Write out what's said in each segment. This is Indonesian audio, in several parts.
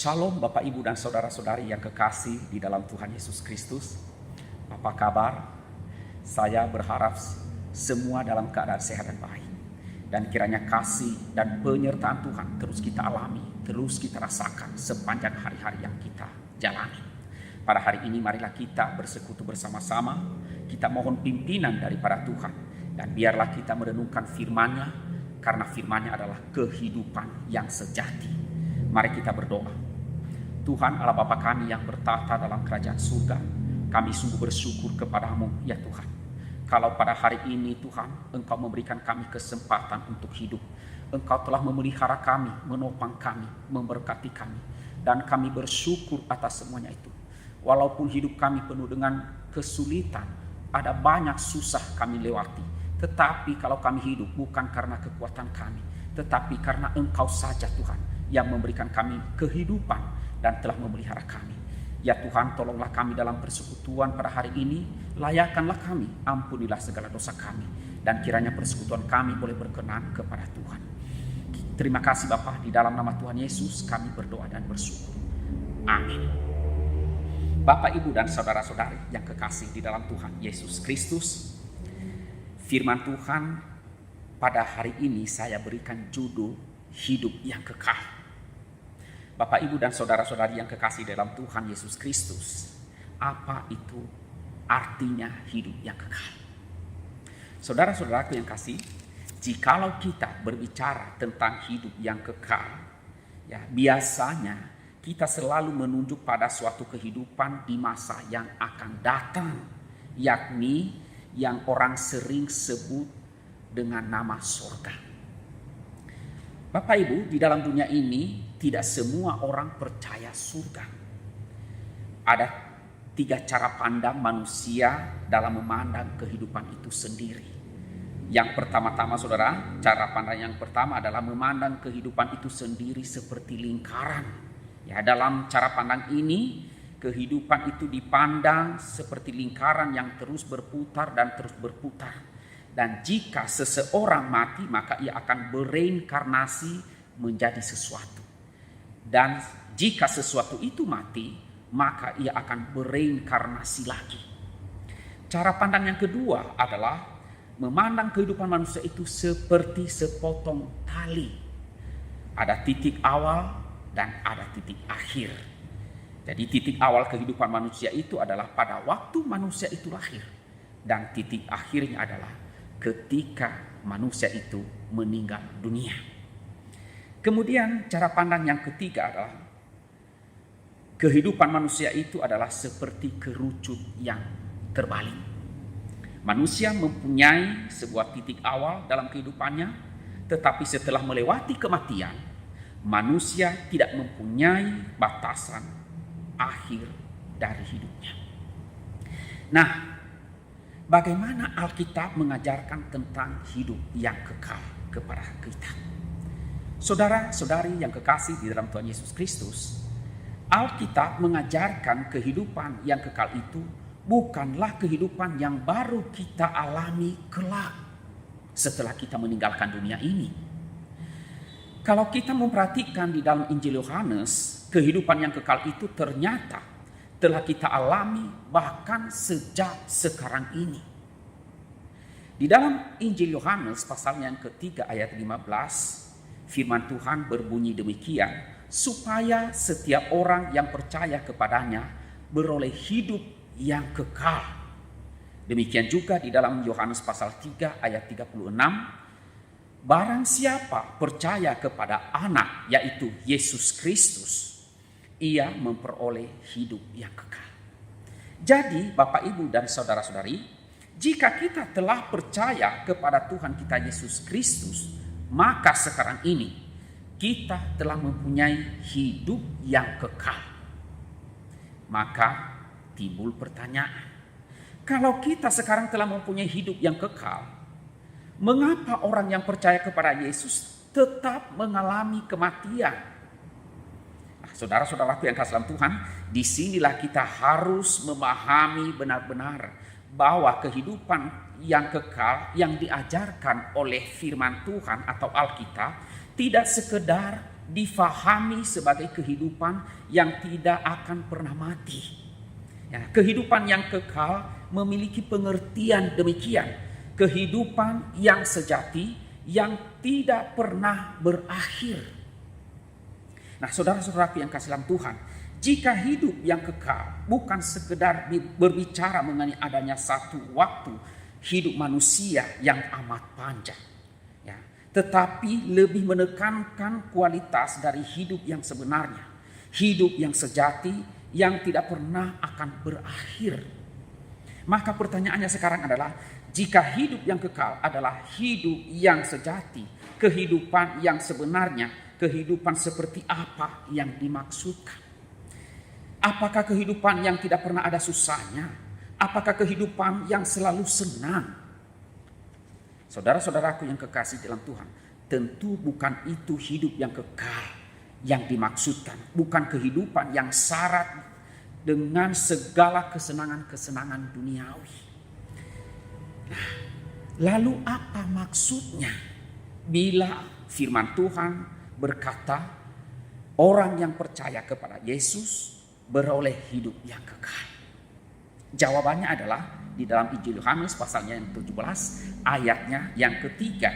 Shalom Bapak Ibu dan Saudara-saudari yang kekasih di dalam Tuhan Yesus Kristus. Apa kabar? Saya berharap semua dalam keadaan sehat dan baik. Dan kiranya kasih dan penyertaan Tuhan terus kita alami, terus kita rasakan sepanjang hari-hari yang kita jalani. Pada hari ini marilah kita bersekutu bersama-sama. Kita mohon pimpinan daripada Tuhan. Dan biarlah kita merenungkan firman-Nya, karena firman-Nya adalah kehidupan yang sejati. Mari kita berdoa. Tuhan Allah Bapa kami yang bertata dalam kerajaan surga, kami sungguh bersyukur kepada-Mu ya Tuhan. Kalau pada hari ini Tuhan, Engkau memberikan kami kesempatan untuk hidup. Engkau telah memelihara kami, menopang kami, memberkati kami. Dan kami bersyukur atas semuanya itu. Walaupun hidup kami penuh dengan kesulitan, ada banyak susah kami lewati. Tetapi kalau kami hidup bukan karena kekuatan kami, tetapi karena Engkau saja Tuhan yang memberikan kami kehidupan dan telah memelihara kami. Ya Tuhan, tolonglah kami dalam persekutuan pada hari ini, layakkanlah kami, ampunilah segala dosa kami, dan kiranya persekutuan kami boleh berkenan kepada Tuhan. Terima kasih Bapa, di dalam nama Tuhan Yesus kami berdoa dan bersyukur. Amin. Bapak, Ibu, dan saudara-saudari yang kekasih di dalam Tuhan Yesus Kristus, firman Tuhan pada hari ini saya berikan judul hidup yang kekal. Bapak, Ibu, dan saudara-saudari yang kekasih dalam Tuhan Yesus Kristus, apa itu artinya hidup yang kekal? Saudara-saudaraku yang kasih, jikalau kita berbicara tentang hidup yang kekal, ya biasanya kita selalu menunjuk pada suatu kehidupan di masa yang akan datang, yakni yang orang sering sebut dengan nama surga. Bapak Ibu, di dalam dunia ini tidak semua orang percaya surga. Ada 3 cara pandang manusia dalam memandang kehidupan itu sendiri. Yang pertama-tama saudara, cara pandang yang pertama adalah memandang kehidupan itu sendiri seperti lingkaran. Ya, dalam cara pandang ini, kehidupan itu dipandang seperti lingkaran yang terus berputar dan terus berputar. Dan jika seseorang mati, maka ia akan bereinkarnasi menjadi sesuatu. Dan jika sesuatu itu mati, maka ia akan bereinkarnasi lagi. Cara pandang yang kedua adalah memandang kehidupan manusia itu seperti sepotong tali. Ada titik awal dan ada titik akhir. Jadi titik awal kehidupan manusia itu adalah pada waktu manusia itu lahir. Dan titik akhirnya adalah ketika manusia itu meninggal dunia. Kemudian cara pandang yang ketiga adalah kehidupan manusia itu adalah seperti kerucut yang terbalik. Manusia mempunyai sebuah titik awal dalam kehidupannya, tetapi setelah melewati kematian, manusia tidak mempunyai batasan akhir dari hidupnya. Nah, bagaimana Alkitab mengajarkan tentang hidup yang kekal kepada kita? Saudara-saudari yang kekasih di dalam Tuhan Yesus Kristus, Alkitab mengajarkan kehidupan yang kekal itu bukanlah kehidupan yang baru kita alami kelak setelah kita meninggalkan dunia ini. Kalau kita memperhatikan di dalam Injil Yohanes, kehidupan yang kekal itu ternyata telah kita alami bahkan sejak sekarang ini. Di dalam Injil Yohanes pasalnya yang ketiga ayat 15, firman Tuhan berbunyi demikian, supaya setiap orang yang percaya kepadanya beroleh hidup yang kekal. Demikian juga di dalam Yohanes pasal 3 ayat 36, barang siapa percaya kepada anak yaitu Yesus Kristus, ia memperoleh hidup yang kekal. Jadi Bapak, Ibu, dan saudara-saudari, jika kita telah percaya kepada Tuhan kita Yesus Kristus, maka sekarang ini kita telah mempunyai hidup yang kekal. Maka timbul pertanyaan, kalau kita sekarang telah mempunyai hidup yang kekal, mengapa orang yang percaya kepada Yesus tetap mengalami kematian? Nah, saudara-saudaraku yang kasih dalam Tuhan, disinilah kita harus memahami benar-benar bahwa kehidupan yang kekal yang diajarkan oleh firman Tuhan atau Alkitab tidak sekedar difahami sebagai kehidupan yang tidak akan pernah mati. Ya, kehidupan yang kekal memiliki pengertian demikian. Kehidupan yang sejati yang tidak pernah berakhir. Nah, saudara-saudaraku yang kasih dalam Tuhan, jika hidup yang kekal bukan sekedar berbicara mengenai adanya satu waktu hidup manusia yang amat panjang, ya, tetapi lebih menekankan kualitas dari hidup yang sebenarnya, hidup yang sejati yang tidak pernah akan berakhir. Maka pertanyaannya sekarang adalah, jika hidup yang kekal adalah hidup yang sejati, kehidupan yang sebenarnya, kehidupan seperti apa yang dimaksudkan? Apakah kehidupan yang tidak pernah ada susahnya? Apakah kehidupan yang selalu senang? Saudara-saudaraku yang kekasih dalam Tuhan, tentu bukan itu hidup yang kekal yang dimaksudkan. Bukan kehidupan yang syarat dengan segala kesenangan-kesenangan duniawi. Nah, lalu apa maksudnya bila firman Tuhan berkata orang yang percaya kepada Yesus beroleh hidup yang kekal? Jawabannya adalah di dalam Injil Yohanes pasalnya yang 17 ayatnya yang ketiga.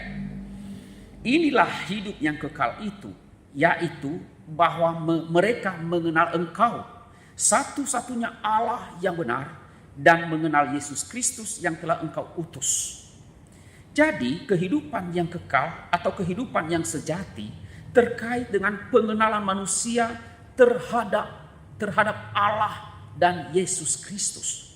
Inilah hidup yang kekal itu, yaitu bahwa mereka mengenal Engkau, satu-satunya Allah yang benar, dan mengenal Yesus Kristus yang telah Engkau utus. Jadi kehidupan yang kekal atau kehidupan yang sejati terkait dengan pengenalan manusia terhadap Allah dan Yesus Kristus.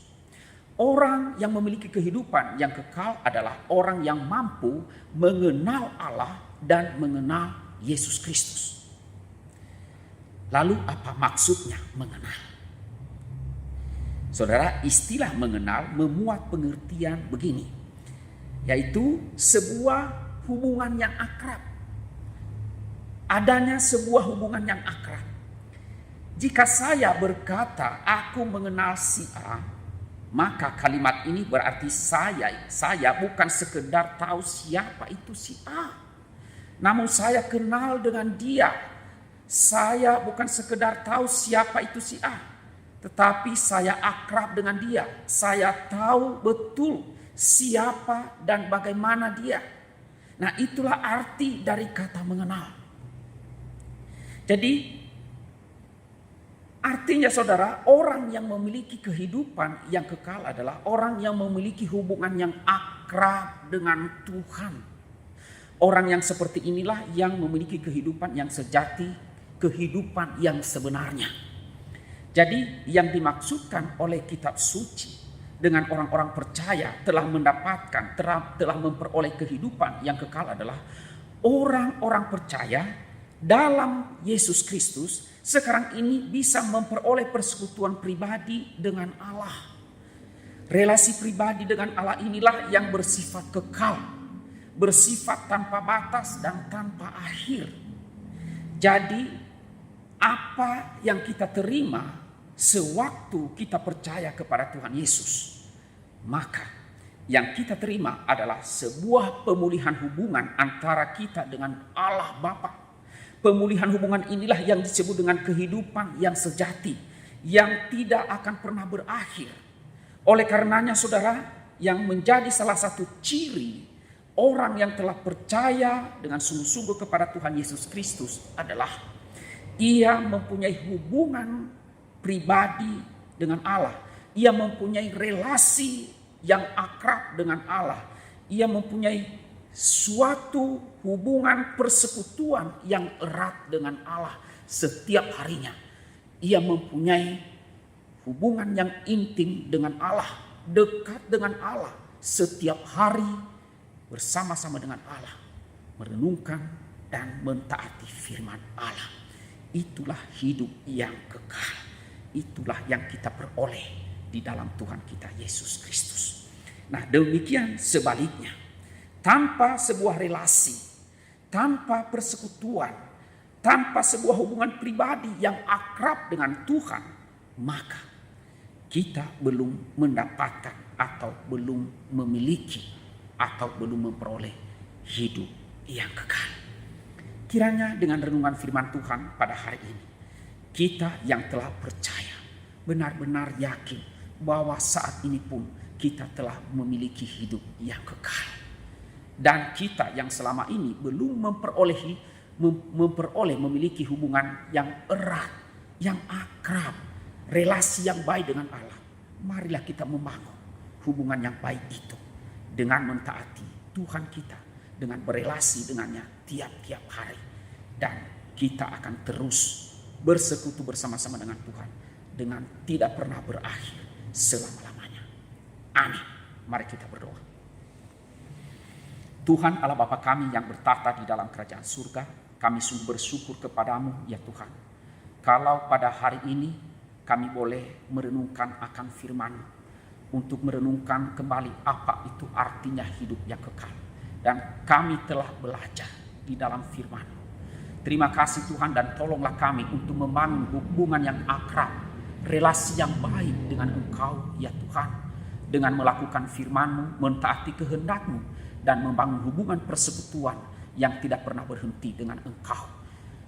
Orang yang memiliki kehidupan yang kekal adalah orang yang mampu mengenal Allah dan mengenal Yesus Kristus. Lalu apa maksudnya mengenal? Saudara, istilah mengenal memuat pengertian begini, yaitu sebuah hubungan yang akrab. Adanya sebuah hubungan yang akrab. Jika saya berkata aku mengenal si A, maka kalimat ini berarti saya bukan sekedar tahu siapa itu si A, namun saya kenal dengan dia. Saya bukan sekedar tahu siapa itu si A, tetapi saya akrab dengan dia. Saya tahu betul siapa dan bagaimana dia. Nah, itulah arti dari kata mengenal. Jadi artinya saudara, orang yang memiliki kehidupan yang kekal adalah orang yang memiliki hubungan yang akrab dengan Tuhan. Orang yang seperti inilah yang memiliki kehidupan yang sejati, kehidupan yang sebenarnya. Jadi yang dimaksudkan oleh kitab suci dengan orang-orang percaya telah mendapatkan, telah memperoleh kehidupan yang kekal adalah orang-orang percaya dalam Yesus Kristus sekarang ini bisa memperoleh persekutuan pribadi dengan Allah. Relasi pribadi dengan Allah inilah yang bersifat kekal, bersifat tanpa batas dan tanpa akhir. Jadi apa yang kita terima sewaktu kita percaya kepada Tuhan Yesus, maka yang kita terima adalah sebuah pemulihan hubungan antara kita dengan Allah Bapa. Pemulihan hubungan inilah yang disebut dengan kehidupan yang sejati, yang tidak akan pernah berakhir. Oleh karenanya saudara, yang menjadi salah satu ciri orang yang telah percaya dengan sungguh-sungguh kepada Tuhan Yesus Kristus adalah ia mempunyai hubungan pribadi dengan Allah. Ia mempunyai relasi yang akrab dengan Allah. Ia mempunyai suatu hubungan persekutuan yang erat dengan Allah setiap harinya. Ia mempunyai hubungan yang intim dengan Allah, dekat dengan Allah setiap hari, bersama-sama dengan Allah, merenungkan dan mentaati firman Allah. Itulah hidup yang kekal. Itulah yang kita peroleh di dalam Tuhan kita Yesus Kristus. Nah, demikian sebaliknya. Tanpa sebuah relasi, tanpa persekutuan, tanpa sebuah hubungan pribadi yang akrab dengan Tuhan, maka kita belum mendapatkan atau belum memiliki atau belum memperoleh hidup yang kekal. Kiranya dengan renungan firman Tuhan pada hari ini, kita yang telah percaya benar-benar yakin bahwa saat ini pun kita telah memiliki hidup yang kekal. Dan kita yang selama ini belum memiliki hubungan yang erat, yang akrab, relasi yang baik dengan Allah. Marilah kita membangun hubungan yang baik itu dengan mentaati Tuhan kita, dengan berelasi dengannya tiap-tiap hari. Dan kita akan terus bersekutu bersama-sama dengan Tuhan dengan tidak pernah berakhir selama-lamanya. Amin. Mari kita berdoa. Tuhan Allah Bapa kami yang bertata di dalam kerajaan surga, kami sungguh bersyukur kepadamu ya Tuhan. Kalau pada hari ini kami boleh merenungkan akan firman, untuk merenungkan kembali apa itu artinya hidup yang kekal. Dan kami telah belajar di dalam firman. Terima kasih Tuhan, dan tolonglah kami untuk membangun hubungan yang akrab, relasi yang baik dengan Engkau ya Tuhan. Dengan melakukan firman-Mu, mentaati kehendak-Mu, dan membangun hubungan persekutuan yang tidak pernah berhenti dengan Engkau.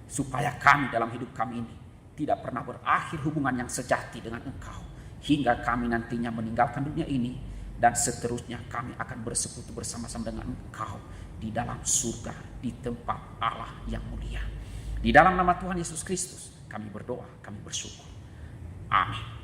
Supaya kami dalam hidup kami ini tidak pernah berakhir hubungan yang sejati dengan Engkau. Hingga kami nantinya meninggalkan dunia ini, dan seterusnya kami akan bersekutu bersama-sama dengan Engkau di dalam surga, di tempat Allah yang mulia. Di dalam nama Tuhan Yesus Kristus kami berdoa, kami bersyukur. Amin.